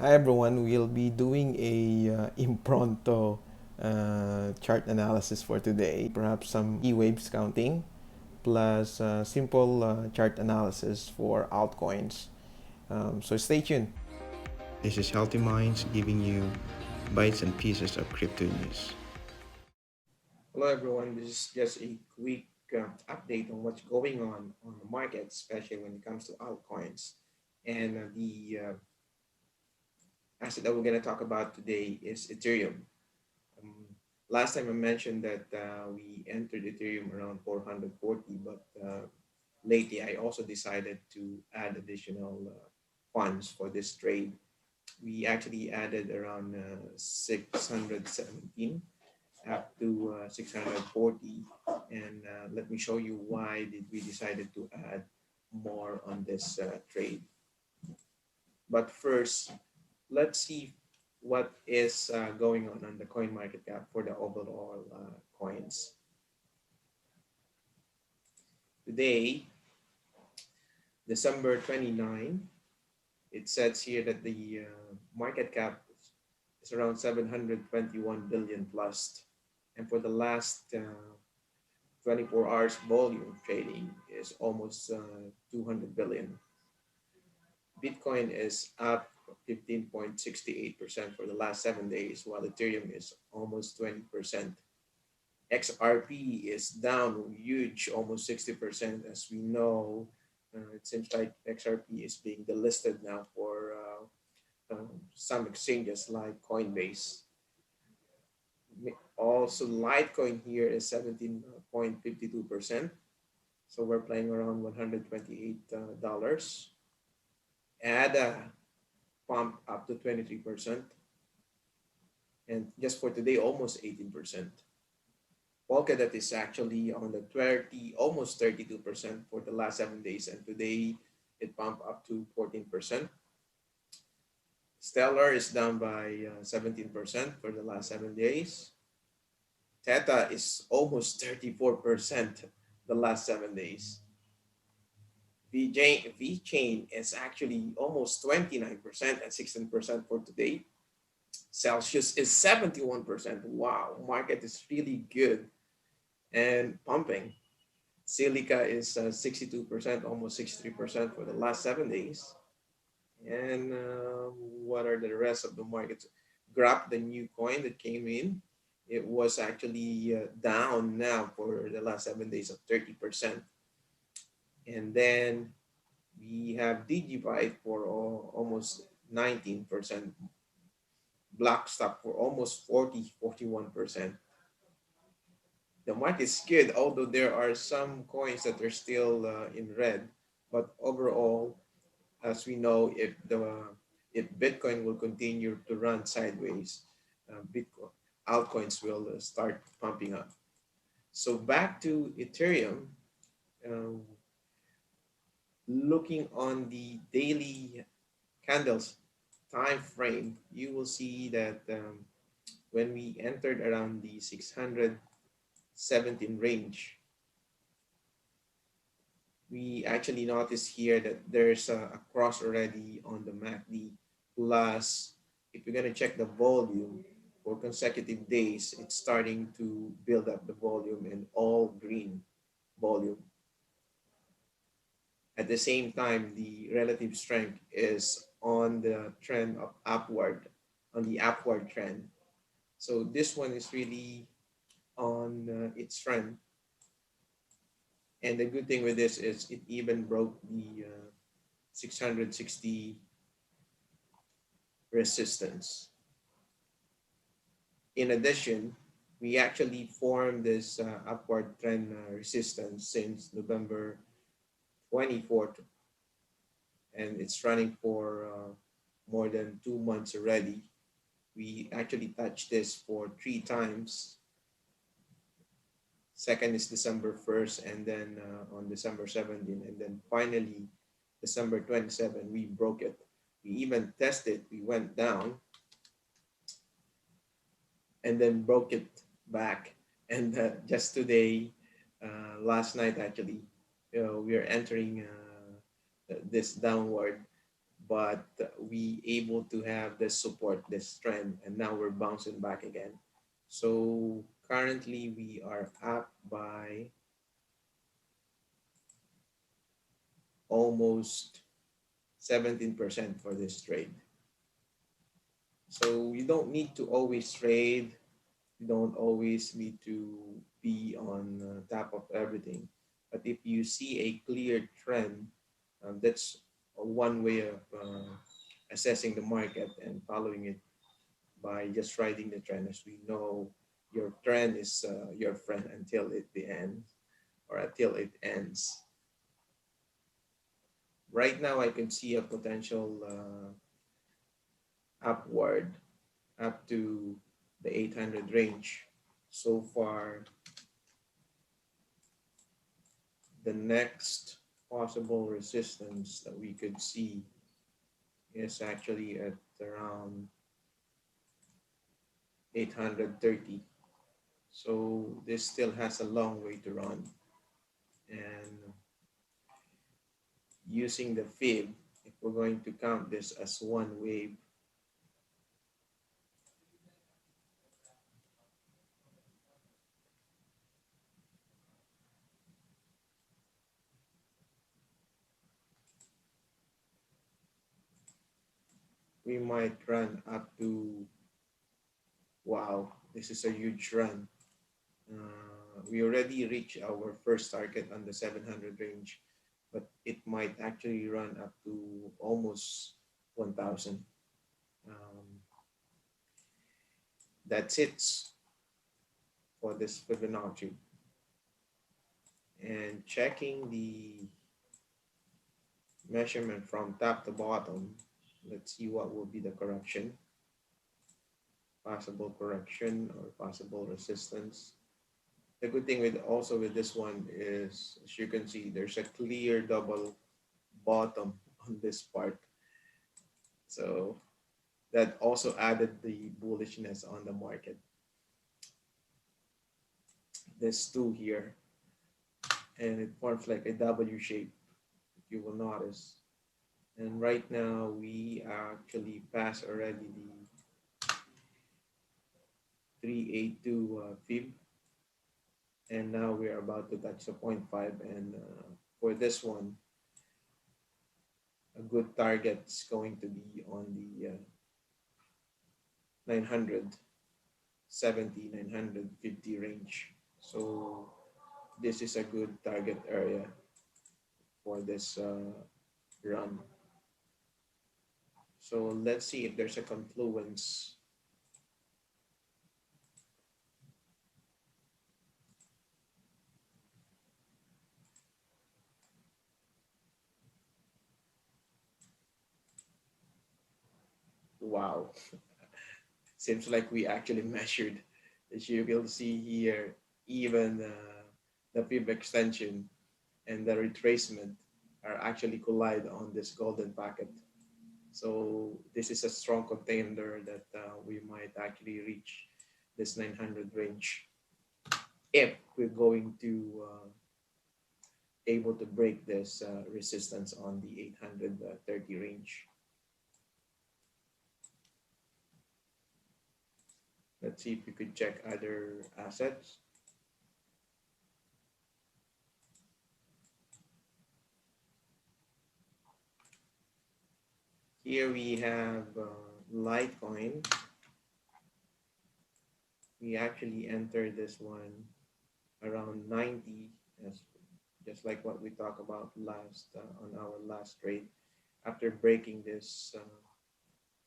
Hi everyone, we'll be doing a Impronto chart analysis for today. Perhaps some key waves counting plus simple chart analysis for altcoins. So stay tuned. This is Healthy Minds giving you bites and pieces of crypto news. Hello everyone, this is just a quick update on what's going on the market, especially when it comes to altcoins. And the asset that we're going to talk about today is Ethereum. Um, Last time I mentioned that we entered Ethereum around 440, but lately I also decided to add additional funds for this trade. We actually added around 617 up to 640, and let me show you why did we decided to add more on this trade. But first, let's see what is going on the coin market cap for the overall coins. Today, December 29, it says here that the market cap is around 721 billion plus. And for the last 24 hours volume trading is almost 200 billion. Bitcoin is up 15.68% for the last 7 days, while Ethereum is almost 20%. XRP is down huge, almost 60%. As we know, it seems like XRP is being delisted now for some exchanges like Coinbase. Also, Litecoin here is 17.52%. So we're playing around $128. ADA pump up to 23%. And just for today, almost 18%. Polkadot is actually on the 30, almost 32% for the last 7 days. And today it pumped up to 14%. Stellar is down by 17% for the last 7 days. Theta is almost 34% the last 7 days. VChain is actually almost 29% and 16% for today. Celsius is 71%. Wow, market is really good and pumping. Silica is 62%, almost 63% for the last 7 days. And what are the rest of the markets? Grab, the new coin that came in, it was actually down now for the last 7 days of 30%. And then we have DigiByte for almost 19%. Blockstock for almost 41%. The market is good, although there are some coins that are still in red. But overall, as we know, if Bitcoin will continue to run sideways, Bitcoin altcoins will start pumping up. So back to Ethereum, uh, looking on the daily candles time frame, you will see that when we entered around the 617 range, we actually notice here that there's a cross already on the MACD. Plus, if you're going to check the volume for consecutive days, it's starting to build up the volume in all green volume. At the same time, the relative strength is on the trend of upward, on the upward trend. So this one is really on its trend. And the good thing with this is it even broke the 660 resistance. In addition, we actually formed this upward trend resistance since November 24th, and it's running for more than 2 months already. We actually touched this for 3 times. Second is December 1st, and then on December 17th, and then finally December 27th, we broke it. We even tested, we went down and then broke it back. And just today, last night actually, we are entering this downward but we able to have this support, this trend, and now we're bouncing back again. So currently we are up by almost 17% for this trade. So you don't need to always trade. You don't always need to be on top of everything. But if you see a clear trend, that's one way of assessing the market and following it by just riding the trend. As we know, your trend is your friend until it ends or until it ends. Right now, I can see a potential upward up to the 800 range. So far, the next possible resistance that we could see is actually at around 830. So this still has a long way to run. And using the fib, if we're going to count this as one wave, we might run up to, wow, this is a huge run. We already reached our first target on the 700 range, but it might actually run up to almost 1,000. Um, that's it for this Fibonacci. And checking the measurement from top to bottom, let's see what will be the correction, possible correction or possible resistance. The good thing with this one is, as you can see, there's a clear double bottom on this part. So that also added the bullishness on the market. This two here, and it forms like a W shape, if you will notice. And right now we actually passed already the 382 fib, and now we're about to touch the 0.5. And for this one, a good target is going to be on the 970, 950 range. So this is a good target area for this run. So let's see if there's a confluence. Wow, seems like we actually measured. As you will see here, even the fib extension and the retracement are actually collide on this golden packet. So this is a strong contender that we might actually reach this 900 range if we're going to able to break this resistance on the 830 range. Let's see if we could check other assets. Here we have Litecoin. We actually entered this one around 90, as just like what we talked about last on our last trade. After breaking this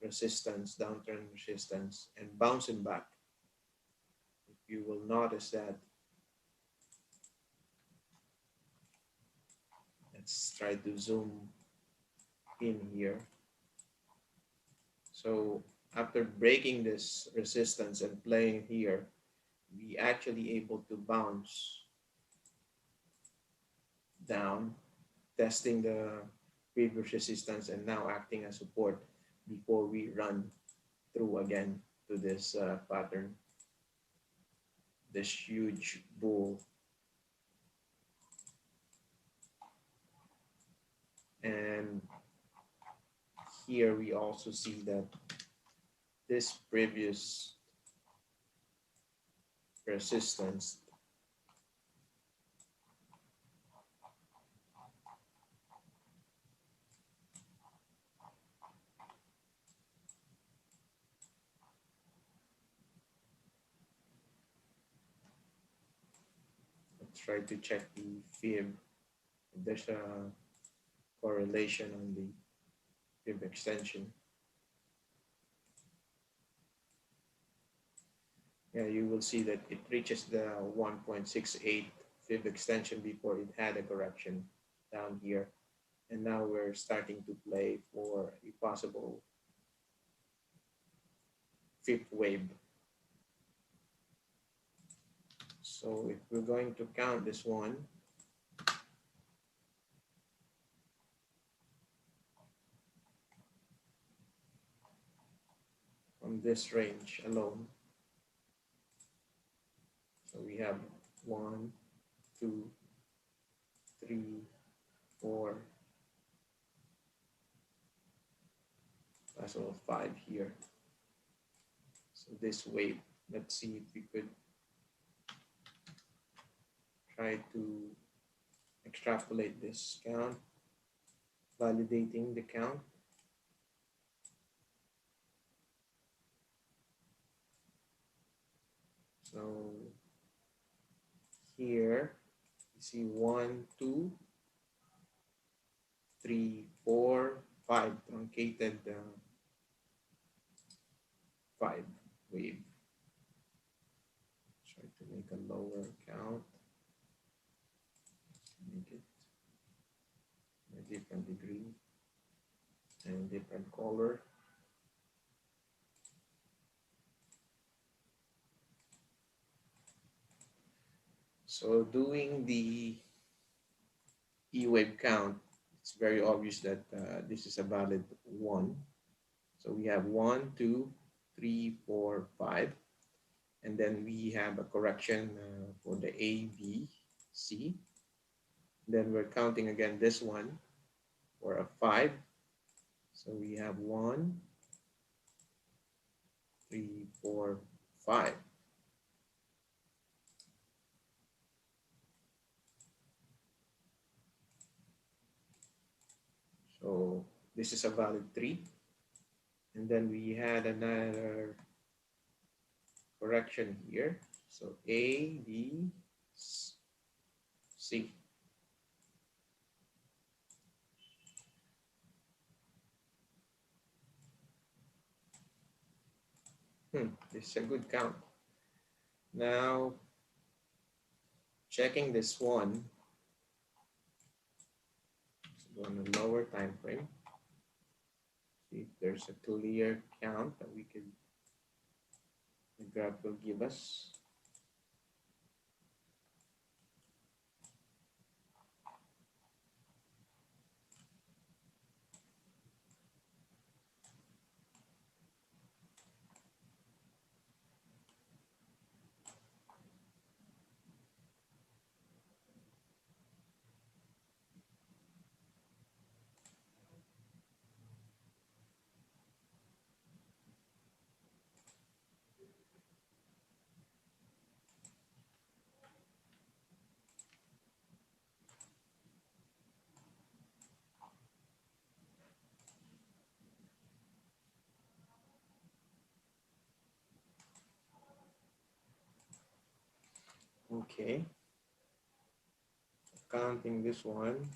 resistance, downtrend resistance, and bouncing back, if you will notice that, let's try to zoom in here. So after breaking this resistance and playing here, we actually able to bounce down, testing the previous resistance and now acting as support before we run through again to this pattern, this huge bull. And here we also see that this previous resistance let's try to check the fib. There's a correlation on the fib extension. Yeah, you will see that it reaches the 1.68 fib extension before it had a correction down here. And now we're starting to play for a possible fifth wave. So if we're going to count this one, from this range alone, so we have 1, 2, 3, 4, as well 5 here. So this wave, let's see if we could try to extrapolate this count, validating the count. So here you see 1, 2, 3, 4, 5 truncated 5 wave. Try to make a lower count. Make it a different degree and different color. So doing the E-wave count, it's very obvious that this is a valid 1. So we have 1, 2, 3, 4, 5. And then we have a correction for the A, B, C. Then we're counting again this one for a 5. So we have 1, 3, 4, 5. So this is a valid 3. And then we had another correction here. So A, B, C. This is a good count. Now, checking this one on a lower time frame. See if there's a clear count that we could, the graph will give us. Okay. Counting this one.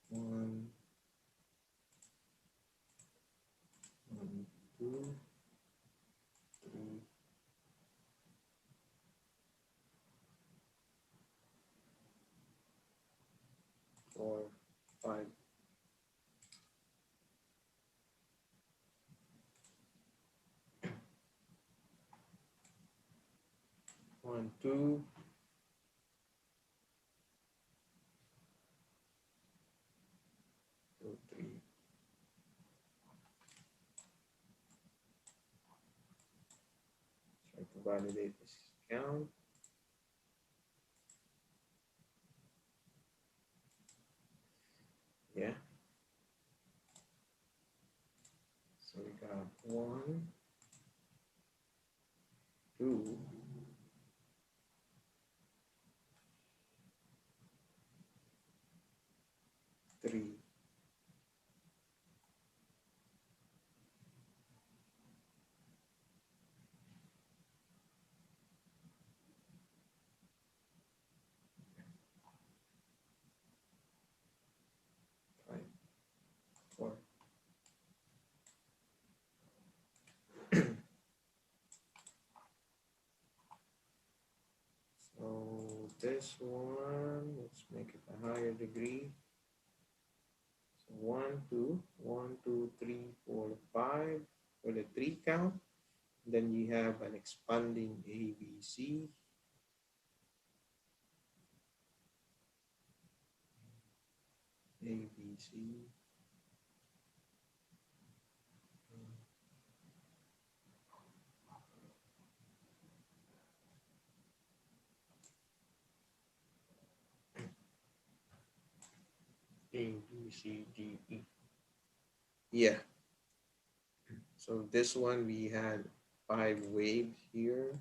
1, 2, 3, 4, 5. 1, 2, 2, 3. Try to validate this count. Yeah. 1, 2, 3, 5, 4. So this one, let's make it a higher degree. So 1, 2, 1, 2, 3, 4, 5 for the 3 count. Then you have an expanding ABC. ABC. A, B, C, D, E. Yeah. So this one we had 5 waves here.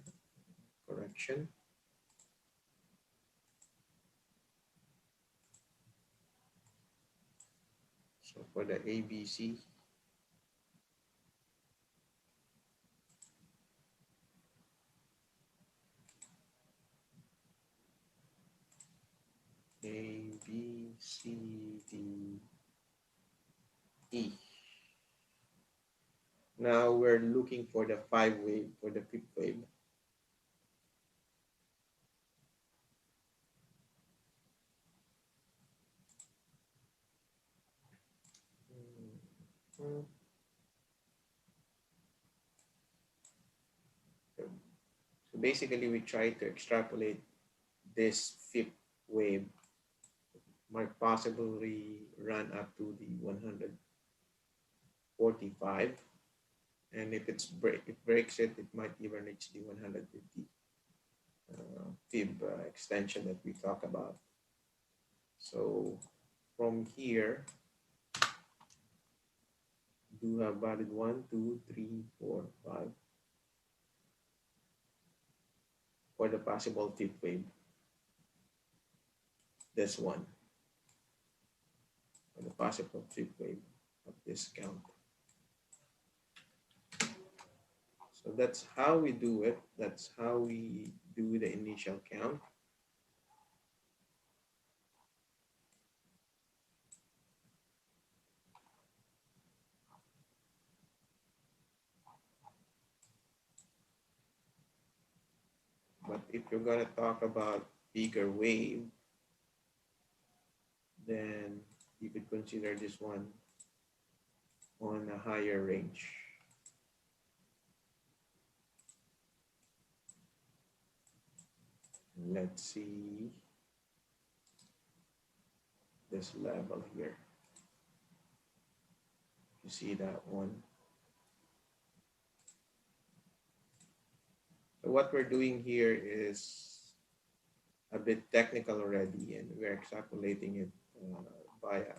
Correction. So for the ABC, A, B, C, D, E. Now we're looking for the 5 wave, for the 5th wave. So basically we try to extrapolate this 5th wave might possibly run up to the 145, and if it breaks it, it might even reach the 150 fib extension that we talk about. So from here, do have valid 1, 2, 3, 4, 5 for the possible 5th wave. This one for the possible 5th wave of this count. So that's how we do it. That's how we do the initial count. But if you're gonna talk about bigger wave, then you could consider this one on a higher range. Let's see this level here. You see that one? So what we're doing here is a bit technical already, and we're extrapolating it via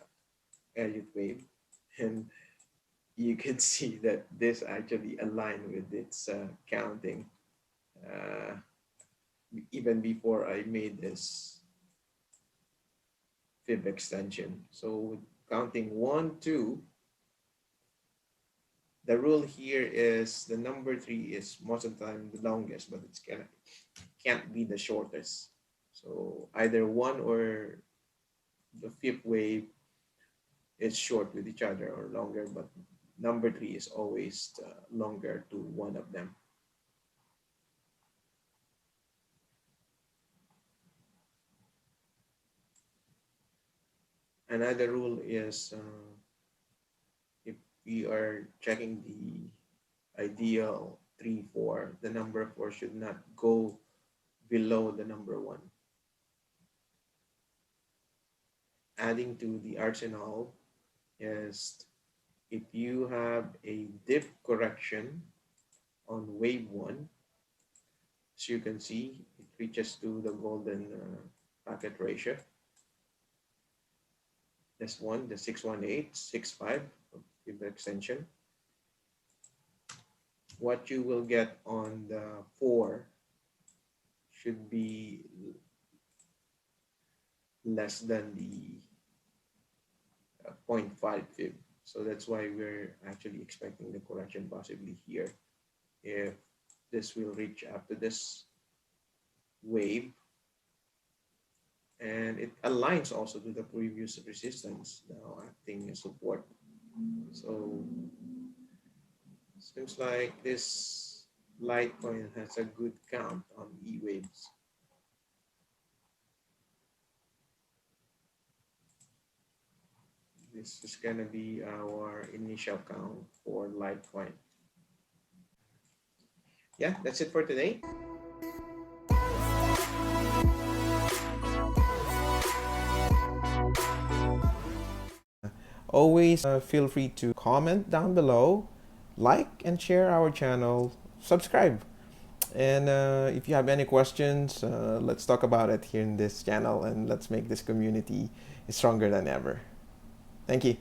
Elliott wave. And you can see that this actually aligned with its counting uh, even before I made this fib extension. So counting 1, 2, the rule here is the number 3 is most of the time the longest, but it can't be the shortest. So either 1 or the 5th wave is short with each other or longer, but number 3 is always longer to one of them. Another rule is if we are checking the ideal 3, 4, the number 4 should not go below the number 1. Adding to the arsenal is if you have a dip correction on wave 1, as you can see, it reaches to the golden packet ratio. This one, the 618, 65 of fib extension. what you will get on the 4 should be less than the 0.5 fib. So that's why we're actually expecting the correction possibly here. If this will reach up to this wave, and it aligns also to the previous resistance now acting as support. So seems like this Litecoin has a good count on E-waves. This is gonna be our initial count for Litecoin. Yeah, that's it for today. Always feel free to comment down below, like and share our channel, subscribe. And if you have any questions, let's talk about it here in this channel, and let's make this community stronger than ever. Thank you.